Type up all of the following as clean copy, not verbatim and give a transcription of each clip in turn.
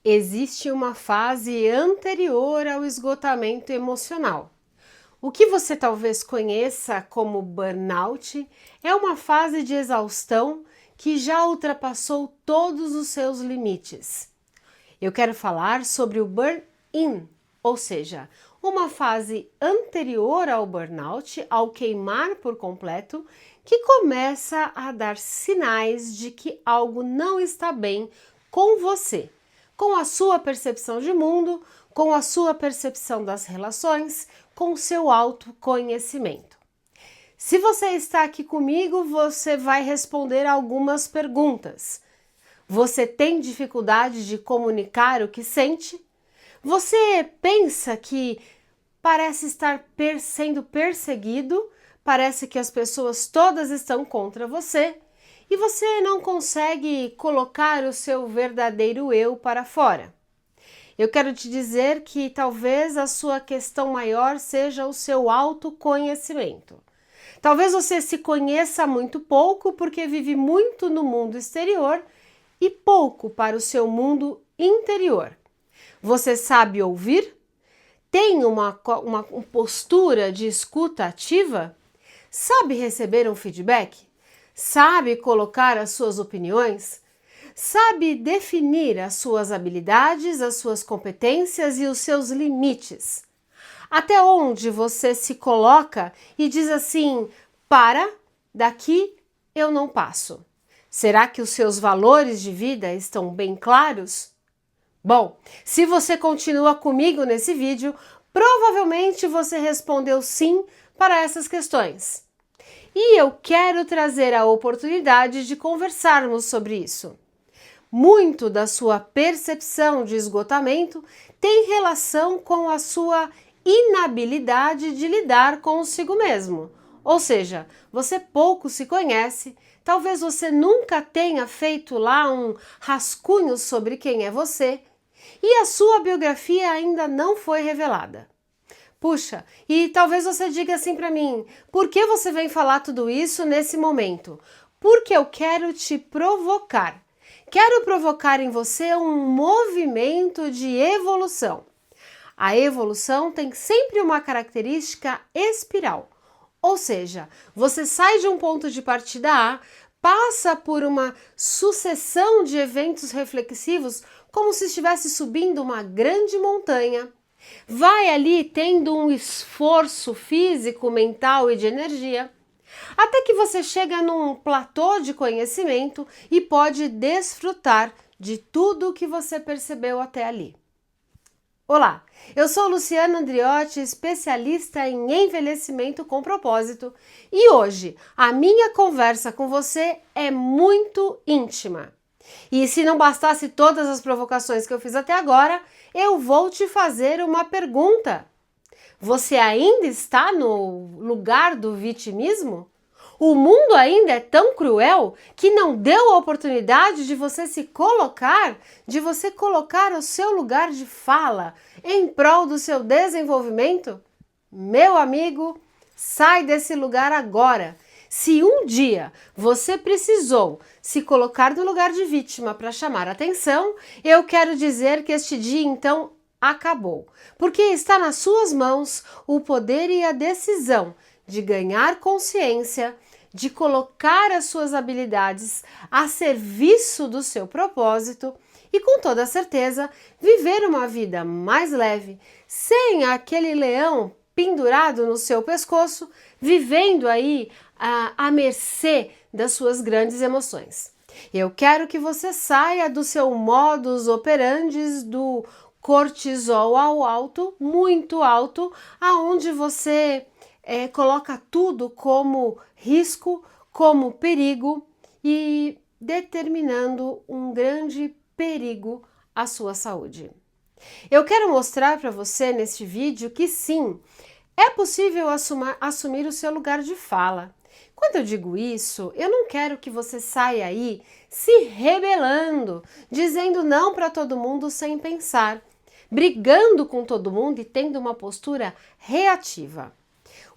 Existe uma fase anterior ao esgotamento emocional. O que você talvez conheça como burnout é uma fase de exaustão que já ultrapassou todos os seus limites. Eu quero falar sobre o burn-in, ou seja, uma fase anterior ao burnout, ao queimar por completo, que começa a dar sinais de que algo não está bem com você, com a sua percepção de mundo, com a sua percepção das relações, com o seu autoconhecimento. Se você está aqui comigo, você vai responder algumas perguntas. Você tem dificuldade de comunicar o que sente? Você pensa que parece estar sendo perseguido? Parece que as pessoas todas estão contra você? E você não consegue colocar o seu verdadeiro eu para fora? Eu quero te dizer que talvez a sua questão maior seja o seu autoconhecimento. Talvez você se conheça muito pouco porque vive muito no mundo exterior e pouco para o seu mundo interior. Você sabe ouvir? Tem uma postura de escuta ativa? Sabe receber um feedback? Sabe colocar as suas opiniões? Sabe definir as suas habilidades, as suas competências e os seus limites? Até onde você se coloca e diz assim: para, daqui eu não passo. Será que os seus valores de vida estão bem claros? Bom, se você continua comigo nesse vídeo, provavelmente você respondeu sim para essas questões. E eu quero trazer a oportunidade de conversarmos sobre isso. Muito da sua percepção de esgotamento tem relação com a sua inabilidade de lidar consigo mesmo. Ou seja, você pouco se conhece, talvez você nunca tenha feito lá um rascunho sobre quem é você e a sua biografia ainda não foi revelada. Puxa, e talvez você diga assim para mim: por que você vem falar tudo isso nesse momento? Porque eu quero te provocar. Quero provocar em você um movimento de evolução. A evolução tem sempre uma característica espiral, ou seja, você sai de um ponto de partida A, passa por uma sucessão de eventos reflexivos como se estivesse subindo uma grande montanha. Vai ali tendo um esforço físico, mental e de energia, até que você chega num platô de conhecimento e pode desfrutar de tudo o que você percebeu até ali. Olá, eu sou Luciana Andriotti, especialista em envelhecimento com propósito, e hoje a minha conversa com você é muito íntima. E se não bastasse todas as provocações que eu fiz até agora, eu vou te fazer uma pergunta. Você ainda está no lugar do vitimismo? O mundo ainda é tão cruel que não deu a oportunidade de você se colocar, de você colocar o seu lugar de fala em prol do seu desenvolvimento? Meu amigo, sai desse lugar agora. Se um dia você precisou se colocar no lugar de vítima para chamar atenção, eu quero dizer que este dia então acabou, porque está nas suas mãos o poder e a decisão de ganhar consciência, de colocar as suas habilidades a serviço do seu propósito e, com toda certeza, viver uma vida mais leve, sem aquele leão pendurado no seu pescoço, vivendo aí à mercê das suas grandes emoções. Eu quero que você saia do seu modus operandi, do cortisol ao alto, muito alto, aonde você coloca tudo como risco, como perigo e determinando um grande perigo à sua saúde. Eu quero mostrar para você neste vídeo que sim, é possível assumir o seu lugar de fala. Quando eu digo isso, eu não quero que você saia aí se rebelando, dizendo não para todo mundo sem pensar, brigando com todo mundo e tendo uma postura reativa.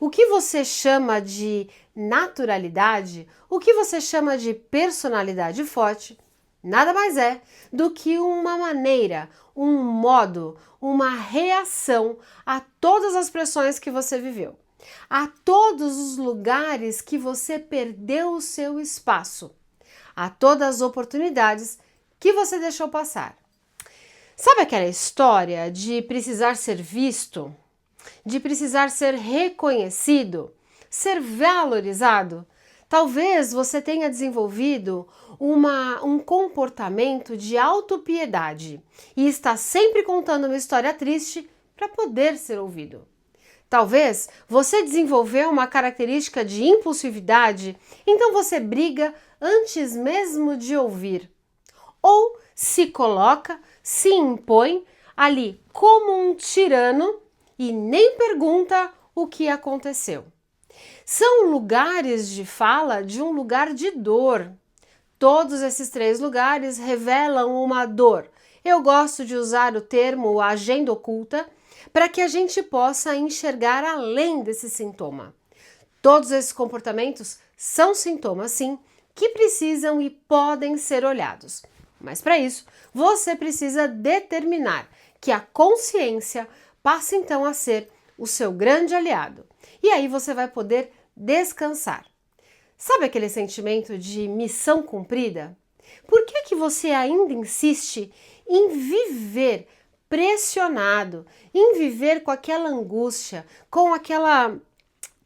O que você chama de naturalidade, o que você chama de personalidade forte, nada mais é do que uma maneira, um modo, uma reação a todas as pressões que você viveu, a todos os lugares que você perdeu o seu espaço, a todas as oportunidades que você deixou passar. Sabe aquela história de precisar ser visto, de precisar ser reconhecido, ser valorizado? Talvez você tenha desenvolvido um comportamento de autopiedade e está sempre contando uma história triste para poder ser ouvido. Talvez você desenvolveu uma característica de impulsividade, então você briga antes mesmo de ouvir. Ou se coloca, se impõe ali como um tirano e nem pergunta o que aconteceu. São lugares de fala de um lugar de dor. Todos esses 3 lugares revelam uma dor. Eu gosto de usar o termo agenda oculta para que a gente possa enxergar além desse sintoma. Todos esses comportamentos são sintomas, sim, que precisam e podem ser olhados. Mas para isso, você precisa determinar que a consciência passa então a ser o seu grande aliado. E aí você vai poder descansar. Sabe aquele sentimento de missão cumprida? Por que você ainda insiste em viver pressionado, em viver com aquela angústia, com aquela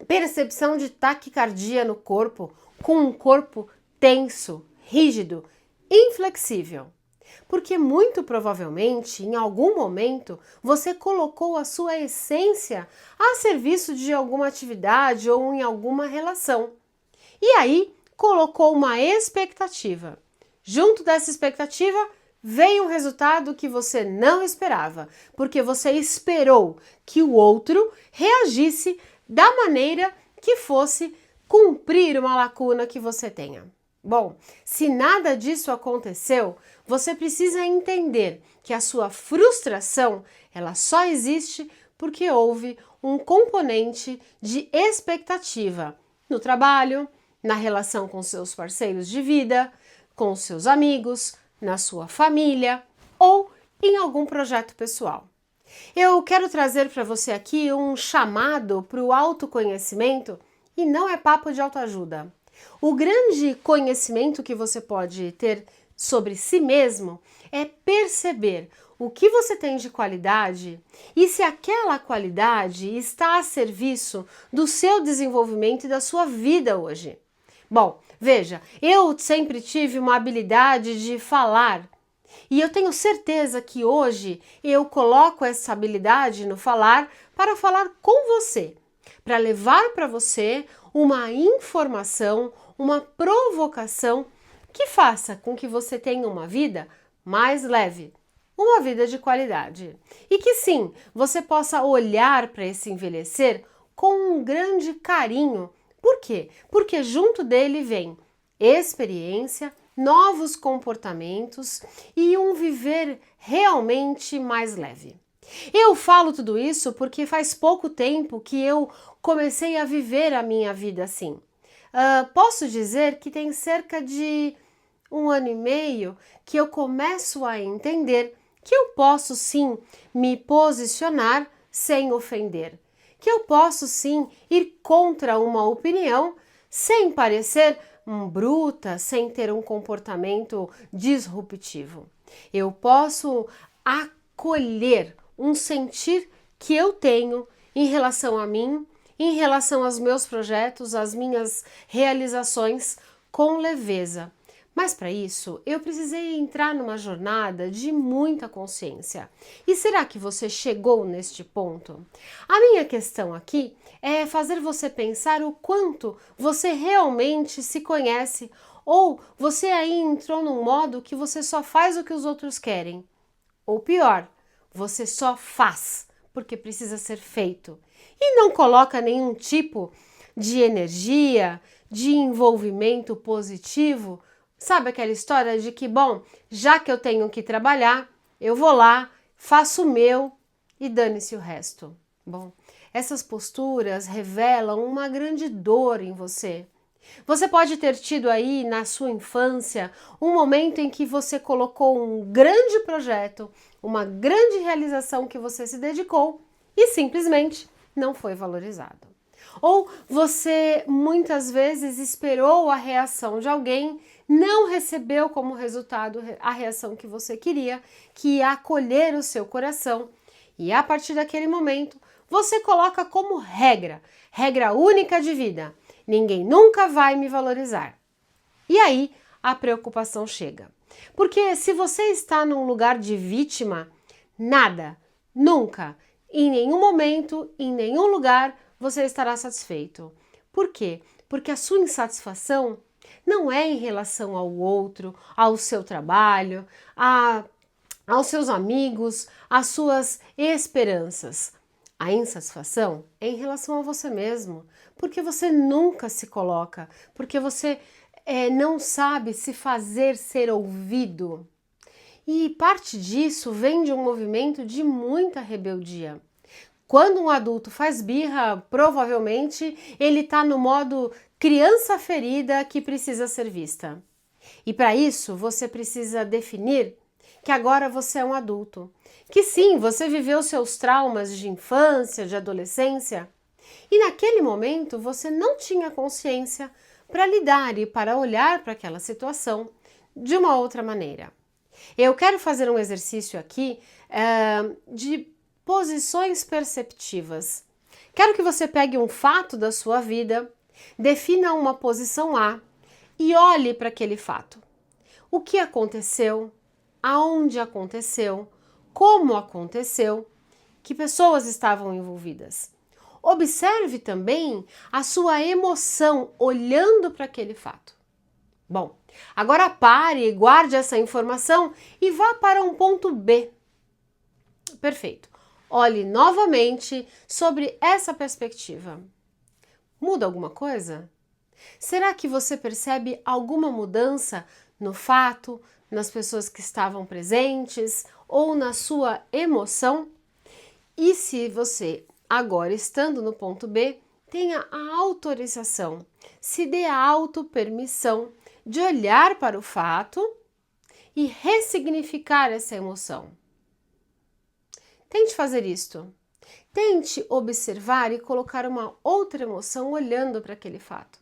percepção de taquicardia no corpo, com um corpo tenso, rígido, inflexível? Porque muito provavelmente, em algum momento, você colocou a sua essência a serviço de alguma atividade ou em alguma relação. E aí, colocou uma expectativa. Junto dessa expectativa, veio um resultado que você não esperava, porque você esperou que o outro reagisse da maneira que fosse cumprir uma lacuna que você tenha. Bom, se nada disso aconteceu, você precisa entender que a sua frustração, ela só existe porque houve um componente de expectativa no trabalho, na relação com seus parceiros de vida, com seus amigos, na sua família ou em algum projeto pessoal. Eu quero trazer para você aqui um chamado para o autoconhecimento e não é papo de autoajuda. O grande conhecimento que você pode ter sobre si mesmo é perceber o que você tem de qualidade e se aquela qualidade está a serviço do seu desenvolvimento e da sua vida hoje. Bom, veja, eu sempre tive uma habilidade de falar e eu tenho certeza que hoje eu coloco essa habilidade no falar para falar com você, para levar para você uma informação, uma provocação que faça com que você tenha uma vida mais leve, uma vida de qualidade. E que sim, você possa olhar para esse envelhecer com um grande carinho. Por quê? Porque junto dele vem experiência, novos comportamentos e um viver realmente mais leve. Eu falo tudo isso porque faz pouco tempo que eu comecei a viver a minha vida assim. Posso dizer que tem cerca de 1 ano e meio que eu começo a entender que eu posso sim me posicionar sem ofender, que eu posso sim ir contra uma opinião sem parecer bruta, sem ter um comportamento disruptivo. Eu posso acolher um sentir que eu tenho em relação a mim, em relação aos meus projetos, às minhas realizações com leveza. Mas para isso, eu precisei entrar numa jornada de muita consciência. E será que você chegou neste ponto? A minha questão aqui é fazer você pensar o quanto você realmente se conhece ou você aí entrou num modo que você só faz o que os outros querem. Ou pior, você só faz porque precisa ser feito e não coloca nenhum tipo de energia, de envolvimento positivo. Sabe aquela história de que, bom, já que eu tenho que trabalhar, eu vou lá, faço o meu e dane-se o resto. Bom, essas posturas revelam uma grande dor em você Você pode ter tido aí na sua infância um momento em que você colocou um grande projeto, uma grande realização que você se dedicou e simplesmente não foi valorizado. Ou você muitas vezes esperou a reação de alguém, não recebeu como resultado a reação que você queria, que ia acolher o seu coração, e a partir daquele momento você coloca como regra única de vida: ninguém nunca vai me valorizar. E aí a preocupação chega. Porque se você está num lugar de vítima, nada, nunca, em nenhum momento, em nenhum lugar, você estará satisfeito. Por quê? Porque a sua insatisfação não é em relação ao outro, ao seu trabalho, aos seus amigos, às suas esperanças. A insatisfação é em relação a você mesmo, porque você nunca se coloca, porque você não sabe se fazer ser ouvido. E parte disso vem de um movimento de muita rebeldia. Quando um adulto faz birra, provavelmente ele está no modo criança ferida que precisa ser vista. E para isso você precisa definir que agora você é um adulto. Que sim, você viveu seus traumas de infância, de adolescência, e naquele momento você não tinha consciência para lidar e para olhar para aquela situação de uma outra maneira. Eu quero fazer um exercício aqui de posições perceptivas. Quero que você pegue um fato da sua vida, defina uma posição A e olhe para aquele fato. O que aconteceu? Aonde aconteceu? Como aconteceu? Que pessoas estavam envolvidas? Observe também a sua emoção olhando para aquele fato. Bom, agora pare, guarde essa informação e vá para um ponto B. Perfeito. Olhe novamente sobre essa perspectiva. Muda alguma coisa? Será que você percebe alguma mudança no fato, nas pessoas que estavam presentes ou na sua emoção? E se você, agora estando no ponto B, tenha a autorização, se dê a autopermissão de olhar para o fato e ressignificar essa emoção. Tente fazer isto. Tente observar e colocar uma outra emoção olhando para aquele fato.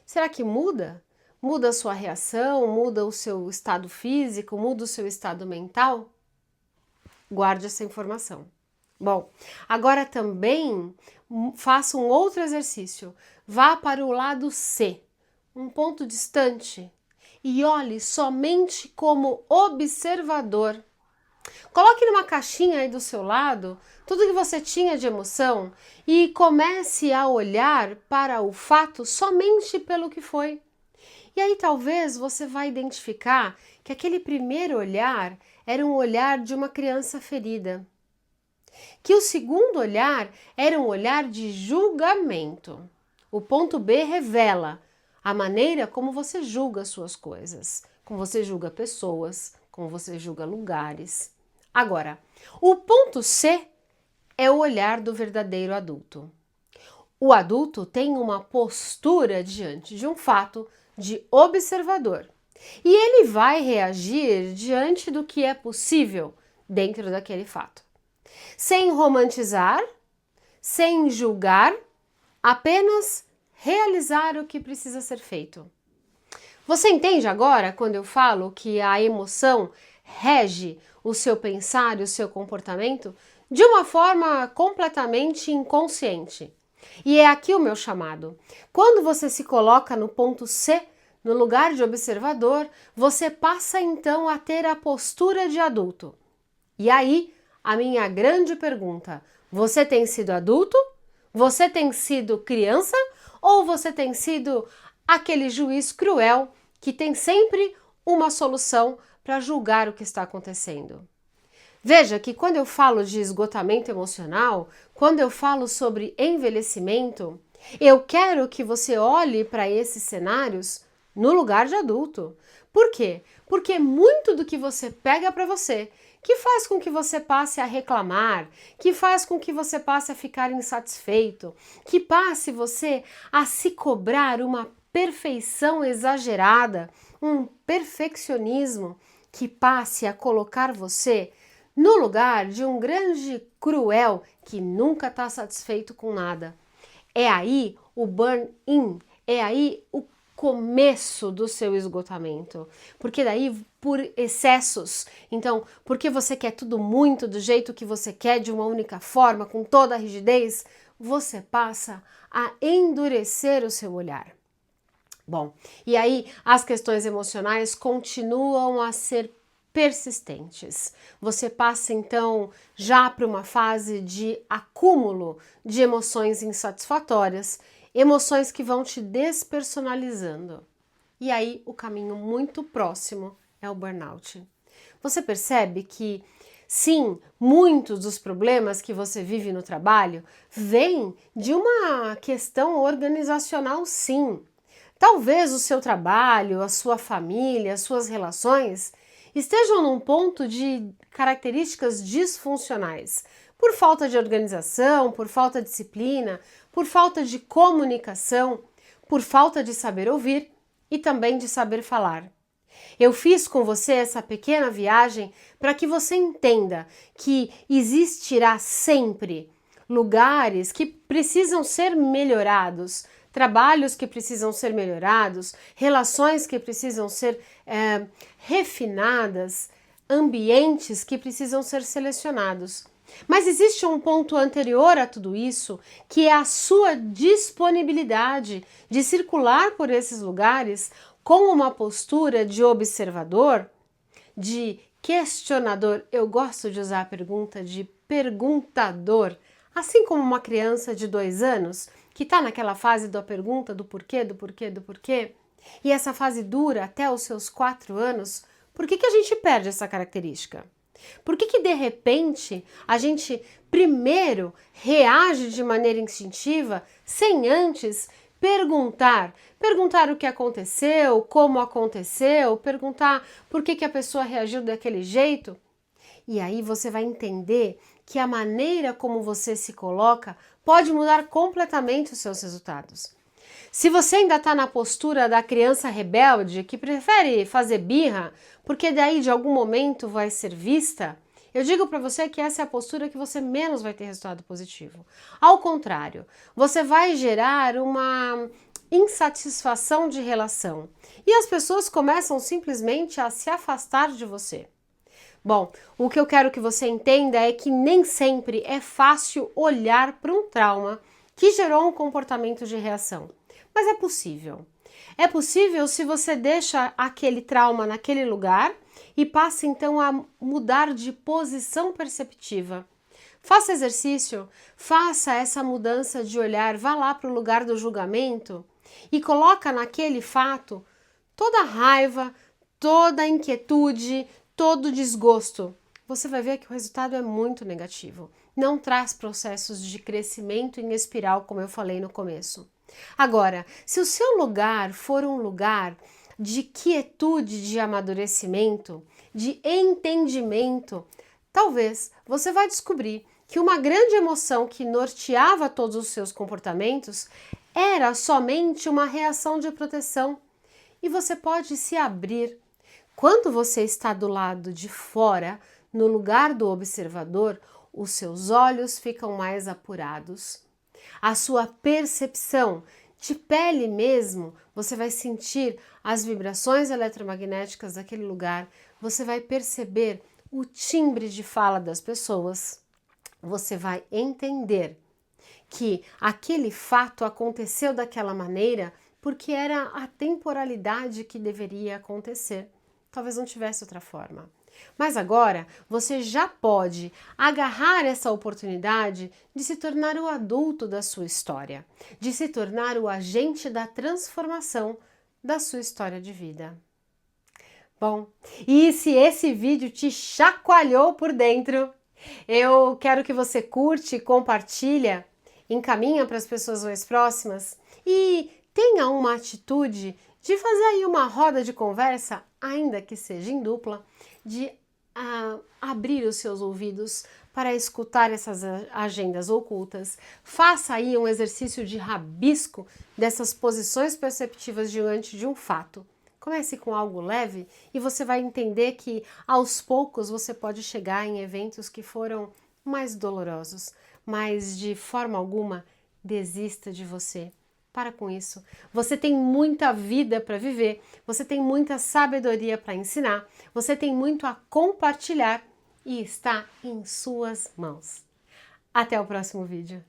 Será que muda? Muda a sua reação? Muda o seu estado físico? Muda o seu estado mental? Guarde essa informação. Bom, agora também faça um outro exercício. Vá para o lado C, um ponto distante, e olhe somente como observador. Coloque numa caixinha aí do seu lado tudo que você tinha de emoção e comece a olhar para o fato somente pelo que foi. E aí talvez você vai identificar que aquele primeiro olhar era um olhar de uma criança ferida. Que o segundo olhar era um olhar de julgamento. O ponto B revela a maneira como você julga as suas coisas, como você julga pessoas, como você julga lugares. Agora, o ponto C é o olhar do verdadeiro adulto. O adulto tem uma postura diante de um fato de observador e ele vai reagir diante do que é possível dentro daquele fato. Sem romantizar, sem julgar, apenas realizar o que precisa ser feito. Você entende agora quando eu falo que a emoção rege o seu pensar e o seu comportamento de uma forma completamente inconsciente? E é aqui o meu chamado. Quando você se coloca no ponto C, no lugar de observador, você passa então a ter a postura de adulto. E aí, a minha grande pergunta: você tem sido adulto? Você tem sido criança? Ou você tem sido aquele juiz cruel que tem sempre uma solução para julgar o que está acontecendo? Veja que quando eu falo de esgotamento emocional, quando eu falo sobre envelhecimento, eu quero que você olhe para esses cenários no lugar de adulto, Por quê? Porque muito do que você pega para você, que faz com que você passe a reclamar, que faz com que você passe a ficar insatisfeito, que passe você a se cobrar uma perfeição exagerada, um perfeccionismo que passe a colocar você no lugar de um grande cruel que nunca está satisfeito com nada. É aí o burn-in, é aí o começo do seu esgotamento, porque daí por excessos, então porque você quer tudo muito do jeito que você quer, de uma única forma, com toda a rigidez, você passa a endurecer o seu olhar. Bom, e aí as questões emocionais continuam a ser persistentes. Você passa então já para uma fase de acúmulo de emoções insatisfatórias, emoções que vão te despersonalizando. E aí o caminho muito próximo é o burnout. Você percebe que sim, muitos dos problemas que você vive no trabalho vêm de uma questão organizacional, sim. Talvez o seu trabalho, a sua família, as suas relações estejam num ponto de características disfuncionais, por falta de organização, por falta de disciplina, por falta de comunicação, por falta de saber ouvir e também de saber falar. Eu fiz com você essa pequena viagem para que você entenda que existirá sempre lugares que precisam ser melhorados, trabalhos que precisam ser melhorados, relações que precisam ser refinadas, ambientes que precisam ser selecionados. Mas existe um ponto anterior a tudo isso, que é a sua disponibilidade de circular por esses lugares com uma postura de observador, de questionador. Eu gosto de usar a pergunta de perguntador, assim como uma criança de 2 anos que está naquela fase da pergunta do porquê, do porquê, do porquê, e essa fase dura até os seus 4 anos. Por que a gente perde essa característica? Por que de repente a gente primeiro reage de maneira instintiva sem antes perguntar o que aconteceu, como aconteceu, perguntar por que a pessoa reagiu daquele jeito? E aí você vai entender que a maneira como você se coloca pode mudar completamente os seus resultados. Se você ainda está na postura da criança rebelde que prefere fazer birra porque daí de algum momento vai ser vista, eu digo para você que essa é a postura que você menos vai ter resultado positivo. Ao contrário, você vai gerar uma insatisfação de relação e as pessoas começam simplesmente a se afastar de você. Bom, o que eu quero que você entenda é que nem sempre é fácil olhar para um trauma que gerou um comportamento de reação. Mas é possível. É possível se você deixa aquele trauma naquele lugar e passa então a mudar de posição perceptiva. Faça exercício, faça essa mudança de olhar, vá lá para o lugar do julgamento e coloca naquele fato toda a raiva, toda a inquietude, todo desgosto. Você vai ver que o resultado é muito negativo. Não traz processos de crescimento em espiral, como eu falei no começo. Agora, se o seu lugar for um lugar de quietude, de amadurecimento, de entendimento, talvez você vai descobrir que uma grande emoção que norteava todos os seus comportamentos era somente uma reação de proteção. E você pode se abrir. Quando você está do lado de fora, no lugar do observador, os seus olhos ficam mais apurados. A sua percepção de pele mesmo, você vai sentir as vibrações eletromagnéticas daquele lugar, você vai perceber o timbre de fala das pessoas, você vai entender que aquele fato aconteceu daquela maneira porque era a temporalidade que deveria acontecer. Talvez não tivesse outra forma. Mas agora você já pode agarrar essa oportunidade de se tornar o adulto da sua história, de se tornar o agente da transformação da sua história de vida. Bom, e se esse vídeo te chacoalhou por dentro, eu quero que você curte, compartilha, encaminha para as pessoas mais próximas e tenha uma atitude de fazer aí uma roda de conversa ainda que seja em dupla, de abrir os seus ouvidos para escutar essas agendas ocultas. Faça aí um exercício de rabisco dessas posições perceptivas diante de um fato. Comece com algo leve e você vai entender que aos poucos você pode chegar em eventos que foram mais dolorosos, mas de forma alguma desista de você. Para com isso. Você tem muita vida para viver, você tem muita sabedoria para ensinar, você tem muito a compartilhar e está em suas mãos. Até o próximo vídeo.